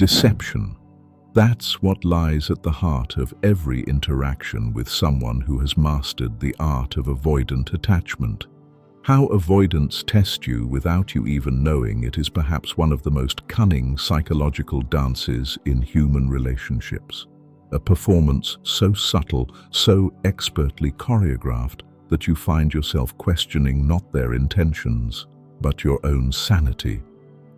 Deception. That's what lies at the heart of every interaction with someone who has mastered the art of avoidant attachment. How avoidants test you without you even knowing it is perhaps one of the most cunning psychological dances in human relationships. A performance so subtle, so expertly choreographed, that you find yourself questioning not their intentions, but your own sanity.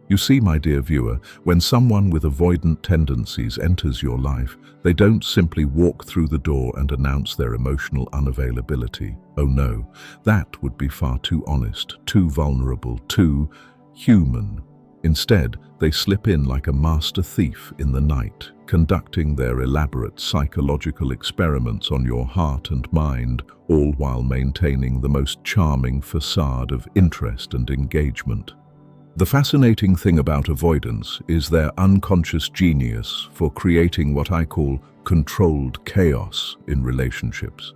You see, my dear viewer, when someone with avoidant tendencies enters your life, they don't simply walk through the door and announce their emotional unavailability. Oh no, that would be far too honest, too vulnerable, too human. Instead, they slip in like a master thief in the night, conducting their elaborate psychological experiments on your heart and mind, all while maintaining the most charming facade of interest and engagement. The fascinating thing about avoidance is their unconscious genius for creating what I call controlled chaos in relationships.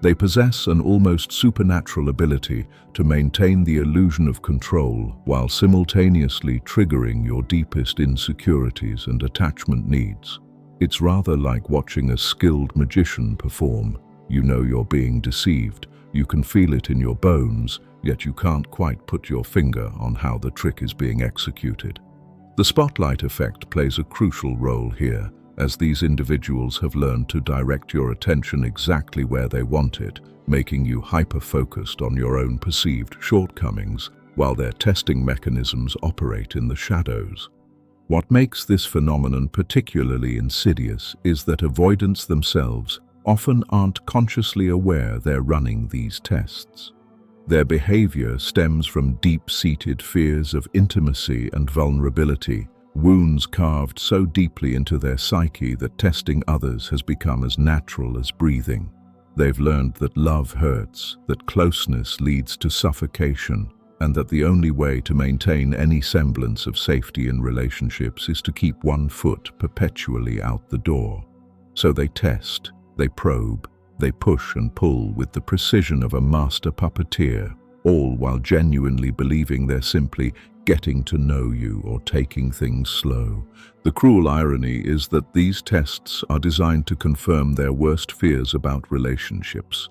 They possess an almost supernatural ability to maintain the illusion of control while simultaneously triggering your deepest insecurities and attachment needs. It's rather like watching a skilled magician perform. You know you're being deceived, you can feel it in your bones, yet you can't quite put your finger on how the trick is being executed. The spotlight effect plays a crucial role here, as these individuals have learned to direct your attention exactly where they want it, making you hyper-focused on your own perceived shortcomings, while their testing mechanisms operate in the shadows. What makes this phenomenon particularly insidious is that avoidants themselves often aren't consciously aware they're running these tests. Their behavior stems from deep-seated fears of intimacy and vulnerability, wounds carved so deeply into their psyche that testing others has become as natural as breathing. They've learned that love hurts, that closeness leads to suffocation, and that the only way to maintain any semblance of safety in relationships is to keep one foot perpetually out the door. So they test, they probe, they push and pull with the precision of a master puppeteer, all while genuinely believing they're simply getting to know you or taking things slow. The cruel irony is that these tests are designed to confirm their worst fears about relationships.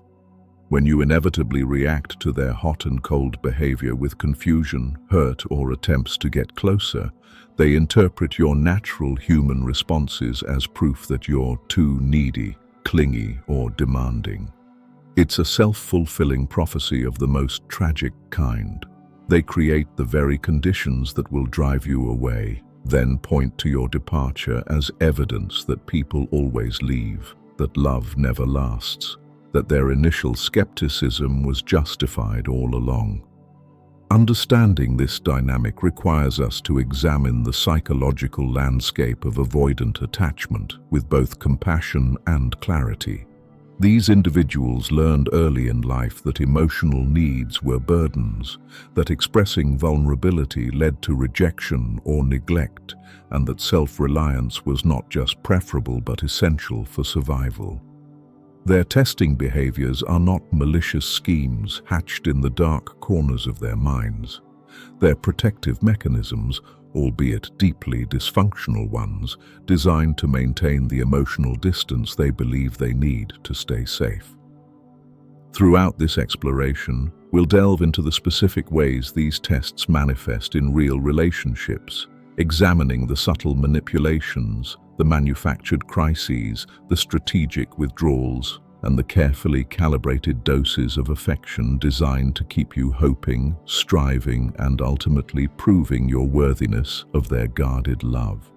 When you inevitably react to their hot and cold behavior with confusion, hurt, or attempts to get closer, they interpret your natural human responses as proof that you're too needy, clingy, or demanding. It's a self-fulfilling prophecy of the most tragic kind. They create the very conditions that will drive you away, then point to your departure as evidence that people always leave, that love never lasts, that their initial skepticism was justified all along. Understanding this dynamic requires us to examine the psychological landscape of avoidant attachment with both compassion and clarity. These individuals learned early in life that emotional needs were burdens, that expressing vulnerability led to rejection or neglect, and that self-reliance was not just preferable but essential for survival. Their testing behaviors are not malicious schemes hatched in the dark corners of their minds. They're protective mechanisms, albeit deeply dysfunctional ones, designed to maintain the emotional distance they believe they need to stay safe. Throughout this exploration, we'll delve into the specific ways these tests manifest in real relationships, examining the subtle manipulations, the manufactured crises, the strategic withdrawals, and the carefully calibrated doses of affection designed to keep you hoping, striving, and ultimately proving your worthiness of their guarded love.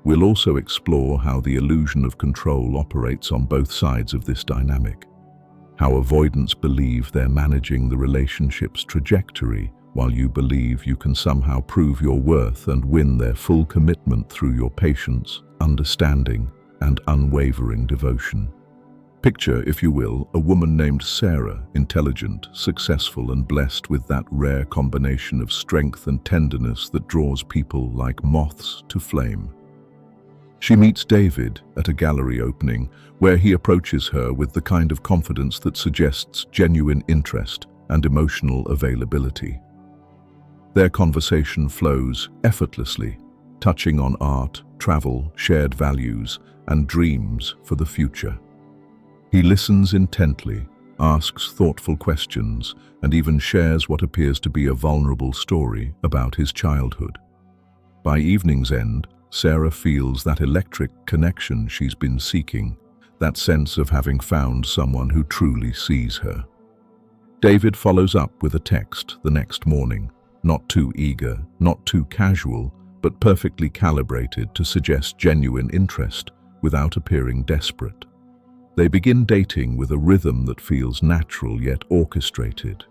We'll also explore how the illusion of control operates on both sides of this dynamic, how avoidants believe they're managing the relationship's trajectory, while you believe you can somehow prove your worth and win their full commitment through your patience, understanding, and unwavering devotion. Picture, if you will, a woman named Sarah, intelligent, successful, and blessed with that rare combination of strength and tenderness that draws people like moths to flame. She meets David at a gallery opening, where he approaches her with the kind of confidence that suggests genuine interest and emotional availability. Their conversation flows effortlessly, touching on art, travel, shared values, and dreams for the future. He listens intently, asks thoughtful questions, and even shares what appears to be a vulnerable story about his childhood. By evening's end, Sarah feels that electric connection she's been seeking, that sense of having found someone who truly sees her. David follows up with a text the next morning, not too eager, not too casual, but perfectly calibrated to suggest genuine interest without appearing desperate. They begin dating with a rhythm that feels natural yet orchestrated.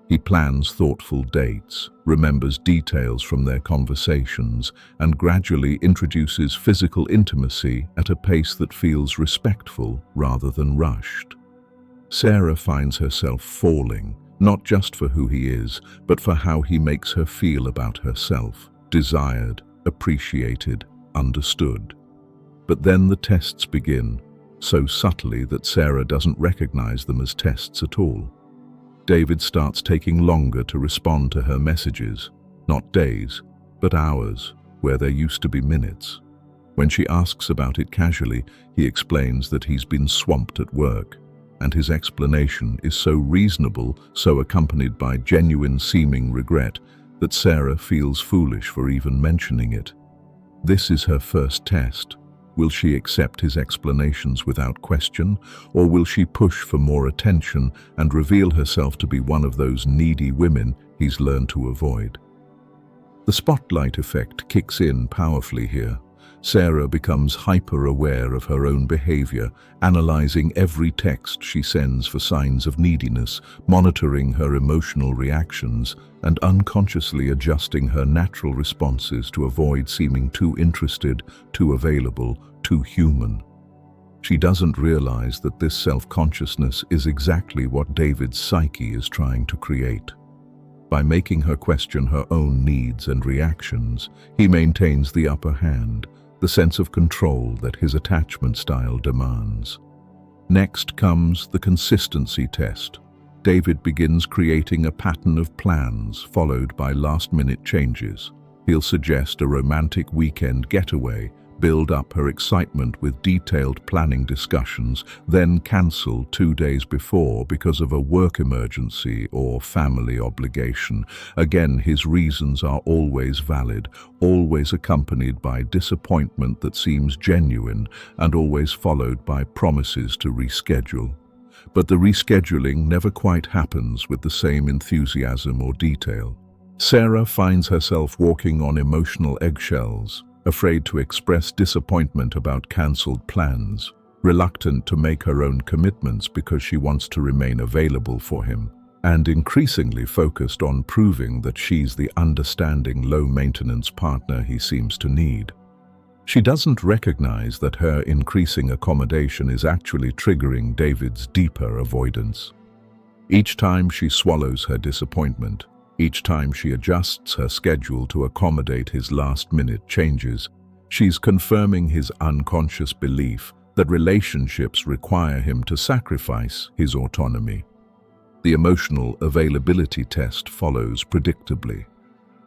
He plans thoughtful dates, remembers details from their conversations, and gradually introduces physical intimacy at a pace that feels respectful rather than rushed. Sarah finds herself falling, not just for who he is, but for how he makes her feel about herself, desired, appreciated, understood. But then the tests begin, so subtly that Sarah doesn't recognize them as tests at all. David starts taking longer to respond to her messages, not days, but hours, where there used to be minutes. When she asks about it casually, he explains that he's been swamped at work, and his explanation is so reasonable, so accompanied by genuine seeming regret, that Sarah feels foolish for even mentioning it. This is her first test. Will she accept his explanations without question, or will she push for more attention and reveal herself to be one of those needy women he's learned to avoid? The spotlight effect kicks in powerfully here. Sarah becomes hyper-aware of her own behavior, analyzing every text she sends for signs of neediness, monitoring her emotional reactions, and unconsciously adjusting her natural responses to avoid seeming too interested, too available, too human. She doesn't realize that this self-consciousness is exactly what David's psyche is trying to create. By making her question her own needs and reactions, he maintains the upper hand, the sense of control that his attachment style demands. Next comes the consistency test. David begins creating a pattern of plans followed by last-minute changes. He'll suggest a romantic weekend getaway, build up her excitement with detailed planning discussions, then cancel 2 days before because of a work emergency or family obligation. Again, his reasons are always valid, always accompanied by disappointment that seems genuine, and always followed by promises to reschedule. But the rescheduling never quite happens with the same enthusiasm or detail. Sarah finds herself walking on emotional eggshells, afraid to express disappointment about cancelled plans, reluctant to make her own commitments because she wants to remain available for him, and increasingly focused on proving that she's the understanding, low-maintenance partner he seems to need. She doesn't recognize that her increasing accommodation is actually triggering David's deeper avoidance. Each time she swallows her disappointment, each time she adjusts her schedule to accommodate his last-minute changes, she's confirming his unconscious belief that relationships require him to sacrifice his autonomy. The emotional availability test follows predictably.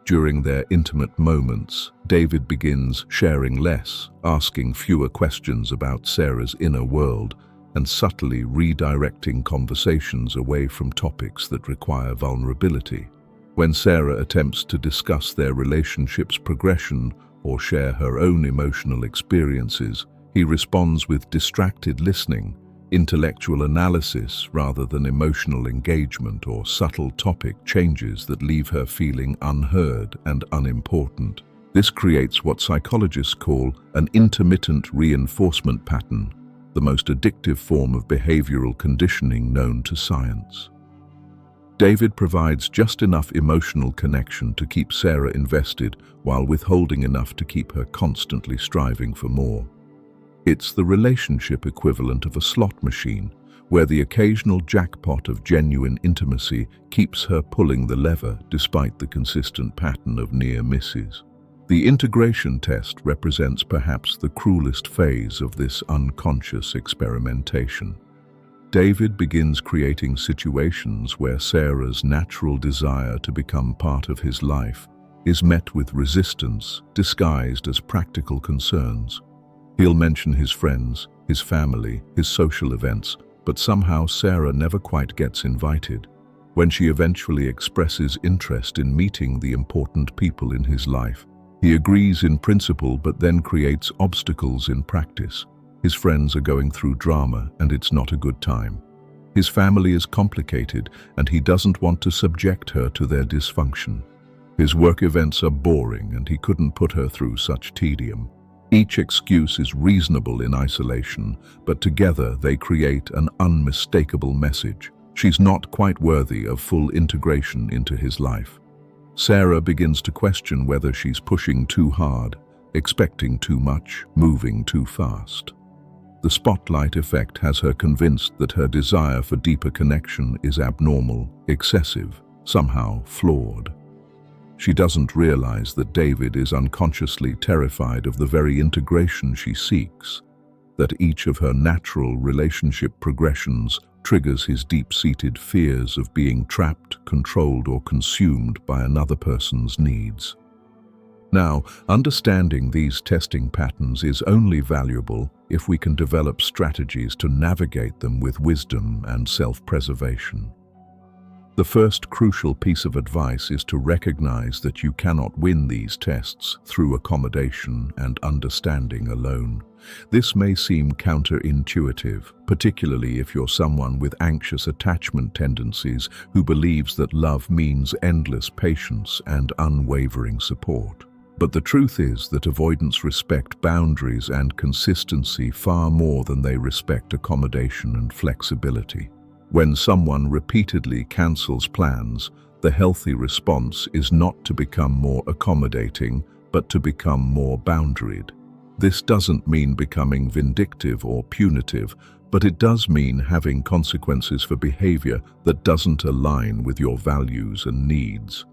During their intimate moments, David begins sharing less, asking fewer questions about Sarah's inner world, and subtly redirecting conversations away from topics that require vulnerability. When Sarah attempts to discuss their relationship's progression or share her own emotional experiences, he responds with distracted listening, intellectual analysis rather than emotional engagement, or subtle topic changes that leave her feeling unheard and unimportant. This creates what psychologists call an intermittent reinforcement pattern, the most addictive form of behavioral conditioning known to science. David provides just enough emotional connection to keep Sarah invested while withholding enough to keep her constantly striving for more. It's the relationship equivalent of a slot machine, where the occasional jackpot of genuine intimacy keeps her pulling the lever despite the consistent pattern of near misses. The integration test represents perhaps the cruelest phase of this unconscious experimentation. David begins creating situations where Sarah's natural desire to become part of his life is met with resistance disguised as practical concerns. He'll mention his friends, his family, his social events, but somehow Sarah never quite gets invited. When she eventually expresses interest in meeting the important people in his life, he agrees in principle but then creates obstacles in practice. His friends are going through drama and it's not a good time. His family is complicated and he doesn't want to subject her to their dysfunction. His work events are boring and he couldn't put her through such tedium. Each excuse is reasonable in isolation, but together they create an unmistakable message. She's not quite worthy of full integration into his life. Sarah begins to question whether she's pushing too hard, expecting too much, moving too fast. The spotlight effect has her convinced that her desire for deeper connection is abnormal, excessive, somehow flawed. She doesn't realize that David is unconsciously terrified of the very integration she seeks, that each of her natural relationship progressions triggers his deep-seated fears of being trapped, controlled, or consumed by another person's needs. Now, understanding these testing patterns is only valuable if we can develop strategies to navigate them with wisdom and self-preservation. The first crucial piece of advice is to recognize that you cannot win these tests through accommodation and understanding alone. This may seem counterintuitive, particularly if you're someone with anxious attachment tendencies who believes that love means endless patience and unwavering support. But the truth is that avoidants respect boundaries and consistency far more than they respect accommodation and flexibility. When someone repeatedly cancels plans, the healthy response is not to become more accommodating, but to become more boundaried. This doesn't mean becoming vindictive or punitive, but it does mean having consequences for behavior that doesn't align with your values and needs.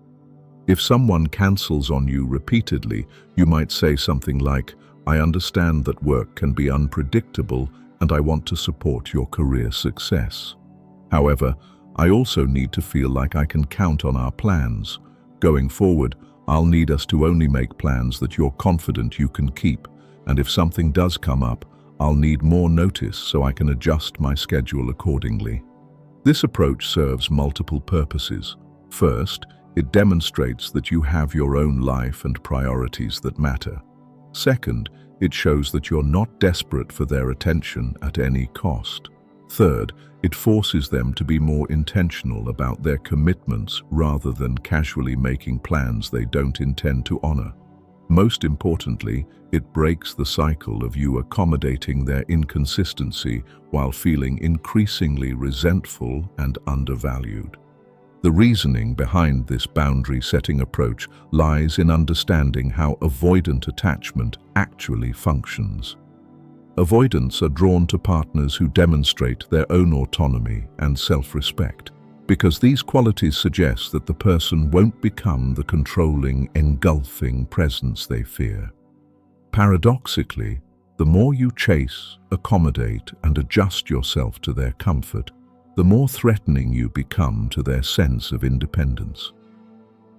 If someone cancels on you repeatedly, you might say something like, "I understand that work can be unpredictable and I want to support your career success. However, I also need to feel like I can count on our plans. Going forward, I'll need us to only make plans that you're confident you can keep, and if something does come up, I'll need more notice so I can adjust my schedule accordingly." This approach serves multiple purposes. First, it demonstrates that you have your own life and priorities that matter. Second, it shows that you're not desperate for their attention at any cost. Third, it forces them to be more intentional about their commitments rather than casually making plans they don't intend to honor. Most importantly, it breaks the cycle of you accommodating their inconsistency while feeling increasingly resentful and undervalued. The reasoning behind this boundary-setting approach lies in understanding how avoidant attachment actually functions. Avoidants are drawn to partners who demonstrate their own autonomy and self-respect, because these qualities suggest that the person won't become the controlling, engulfing presence they fear. Paradoxically, the more you chase, accommodate, and adjust yourself to their comfort, the more threatening you become to their sense of independence.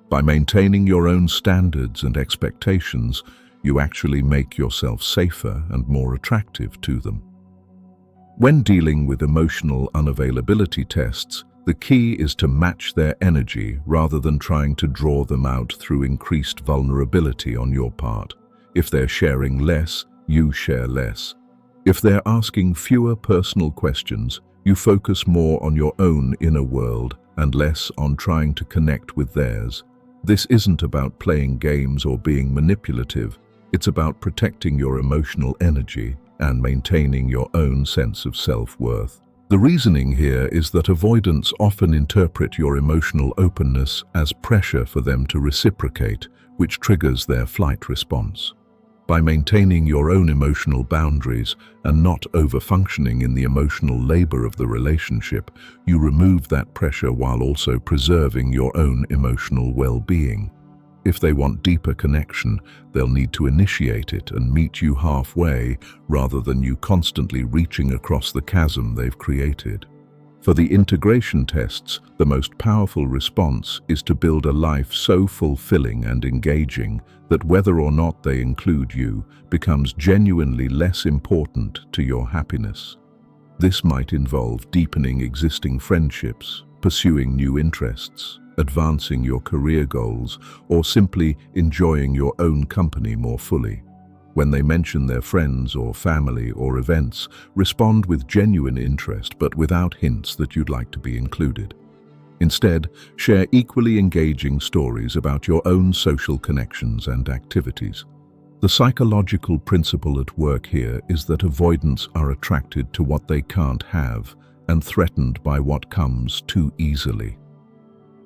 By maintaining your own standards and expectations, you actually make yourself safer and more attractive to them. When dealing with emotional unavailability tests, the key is to match their energy rather than trying to draw them out through increased vulnerability on your part. If they're sharing less, you share less. If they're asking fewer personal questions, you focus more on your own inner world and less on trying to connect with theirs. This isn't about playing games or being manipulative. It's about protecting your emotional energy and maintaining your own sense of self-worth. The reasoning here is that avoidants often interpret your emotional openness as pressure for them to reciprocate, which triggers their flight response. By maintaining your own emotional boundaries and not over-functioning in the emotional labor of the relationship, you remove that pressure while also preserving your own emotional well-being. If they want deeper connection, they'll need to initiate it and meet you halfway rather than you constantly reaching across the chasm they've created. For the integration tests, the most powerful response is to build a life so fulfilling and engaging that whether or not they include you becomes genuinely less important to your happiness. This might involve deepening existing friendships, pursuing new interests, advancing your career goals, or simply enjoying your own company more fully. When they mention their friends or family or events, respond with genuine interest but without hints that you'd like to be included. Instead, share equally engaging stories about your own social connections and activities. The psychological principle at work here is that avoidants are attracted to what they can't have and threatened by what comes too easily.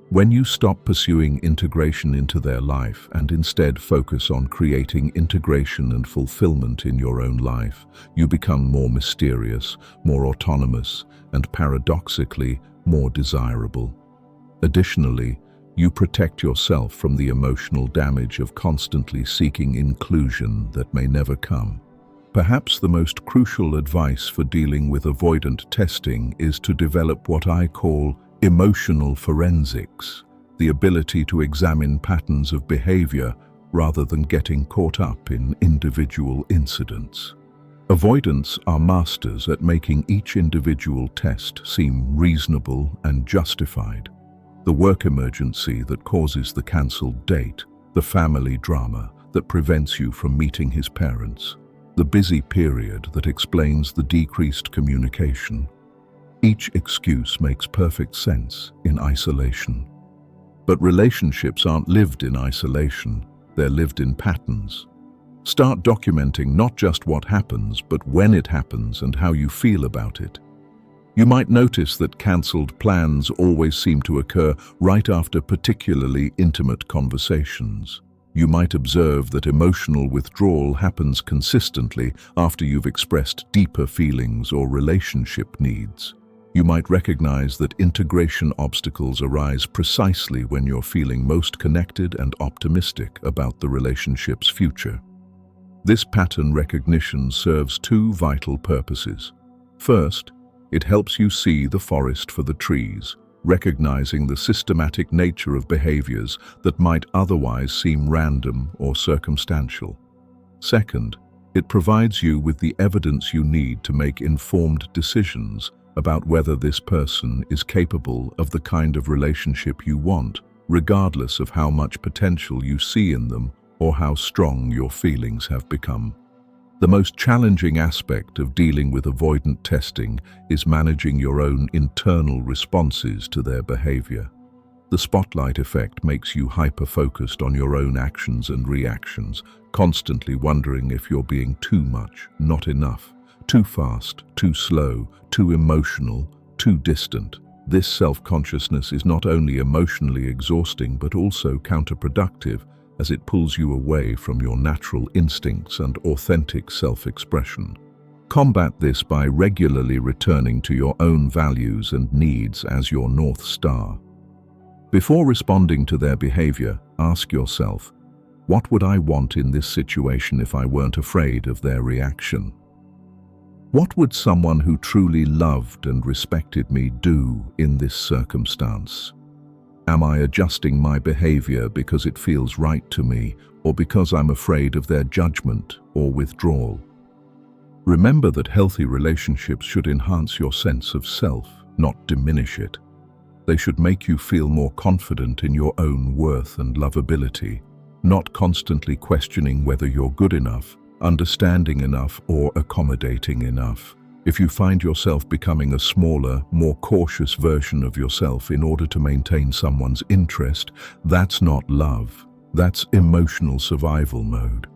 When you stop pursuing integration into their life and instead focus on creating integration and fulfillment in your own life, you become more mysterious, more autonomous, and paradoxically, more desirable. Additionally, you protect yourself from the emotional damage of constantly seeking inclusion that may never come. Perhaps the most crucial advice for dealing with avoidant testing is to develop what I call emotional forensics, the ability to examine patterns of behavior rather than getting caught up in individual incidents. Avoidants are masters at making each individual test seem reasonable and justified. The work emergency that causes the cancelled date, the family drama that prevents you from meeting his parents, the busy period that explains the decreased communication. Each excuse makes perfect sense in isolation. But relationships aren't lived in isolation, they're lived in patterns. Start documenting not just what happens, but when it happens and how you feel about it. You might notice that cancelled plans always seem to occur right after particularly intimate conversations. You might observe that emotional withdrawal happens consistently after you've expressed deeper feelings or relationship needs. You might recognize that integration obstacles arise precisely when you're feeling most connected and optimistic about the relationship's future. This pattern recognition serves two vital purposes. First, it helps you see the forest for the trees, recognizing the systematic nature of behaviors that might otherwise seem random or circumstantial. Second, it provides you with the evidence you need to make informed decisions about whether this person is capable of the kind of relationship you want, regardless of how much potential you see in them or how strong your feelings have become. The most challenging aspect of dealing with avoidant testing is managing your own internal responses to their behavior. The spotlight effect makes you hyper-focused on your own actions and reactions, constantly wondering if you're being too much, not enough, too fast, too slow, too emotional, too distant. This self-consciousness is not only emotionally exhausting but also counterproductive, as it pulls you away from your natural instincts and authentic self-expression. Combat this by regularly returning to your own values and needs as your North Star. Before responding to their behavior, ask yourself, what would I want in this situation if I weren't afraid of their reaction? What would someone who truly loved and respected me do in this circumstance? Am I adjusting my behavior because it feels right to me, or because I'm afraid of their judgment or withdrawal? Remember that healthy relationships should enhance your sense of self, not diminish it. They should make you feel more confident in your own worth and lovability, not constantly questioning whether you're good enough, understanding enough, or accommodating enough. If you find yourself becoming a smaller, more cautious version of yourself in order to maintain someone's interest, that's not love. That's emotional survival mode.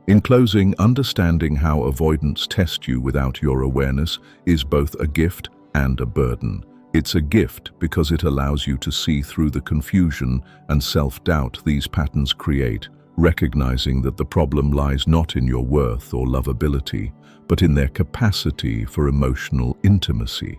In closing, understanding how avoidants test you without your awareness is both a gift and a burden. It's a gift because it allows you to see through the confusion and self-doubt these patterns create, recognizing that the problem lies not in your worth or lovability, but in their capacity for emotional intimacy.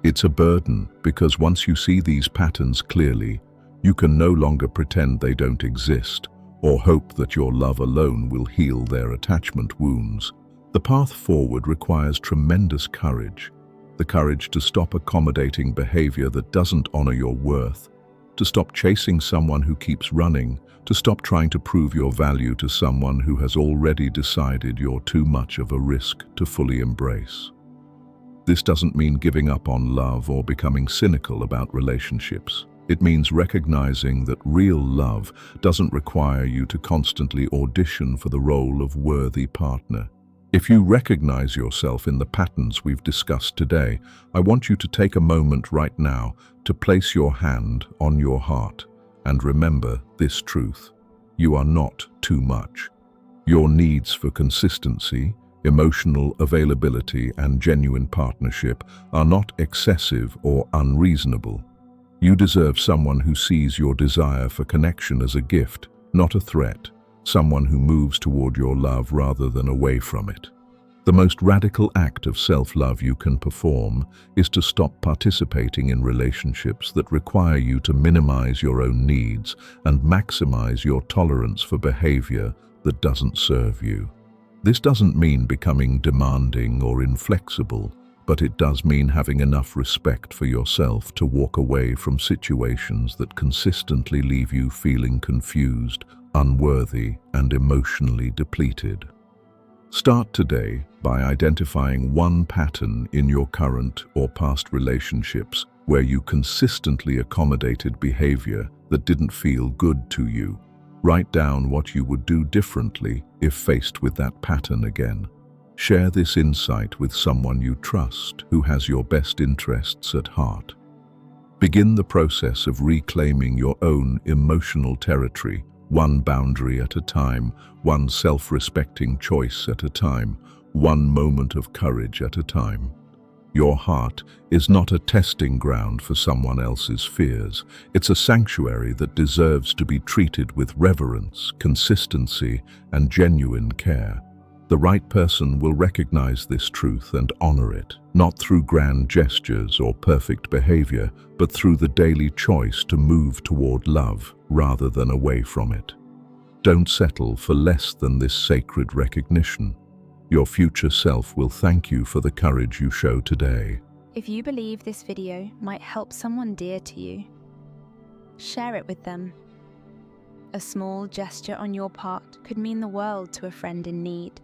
It's a burden because once you see these patterns clearly, you can no longer pretend they don't exist or hope that your love alone will heal their attachment wounds. The path forward requires tremendous courage. the courage to stop accommodating behavior that doesn't honor your worth, to stop chasing someone who keeps running, to stop trying to prove your value to someone who has already decided you're too much of a risk to fully embrace. This doesn't mean giving up on love or becoming cynical about relationships. It means recognizing that real love doesn't require you to constantly audition for the role of worthy partner. If you recognize yourself in the patterns we've discussed today, I want you to take a moment right now to place your hand on your heart and remember this truth. You are not too much. Your needs for consistency, emotional availability, and genuine partnership are not excessive or unreasonable. You deserve someone who sees your desire for connection as a gift, not a threat, someone who moves toward your love rather than away from it. The most radical act of self-love you can perform is to stop participating in relationships that require you to minimize your own needs and maximize your tolerance for behavior that doesn't serve you. This doesn't mean becoming demanding or inflexible, but it does mean having enough respect for yourself to walk away from situations that consistently leave you feeling confused, unworthy, and emotionally depleted. Start today by identifying one pattern in your current or past relationships where you consistently accommodated behavior that didn't feel good to you. Write down what you would do differently if faced with that pattern again. Share this insight with someone you trust who has your best interests at heart. Begin the process of reclaiming your own emotional territory, one boundary at a time, one self-respecting choice at a time, one moment of courage at a time. Your heart is not a testing ground for someone else's fears. It's a sanctuary that deserves to be treated with reverence, consistency, and genuine care. The right person will recognize this truth and honor it, not through grand gestures or perfect behavior, but through the daily choice to move toward love rather than away from it. Don't settle for less than this sacred recognition. Your future self will thank you for the courage you show today. If you believe this video might help someone dear to you, share it with them. A small gesture on your part could mean the world to a friend in need.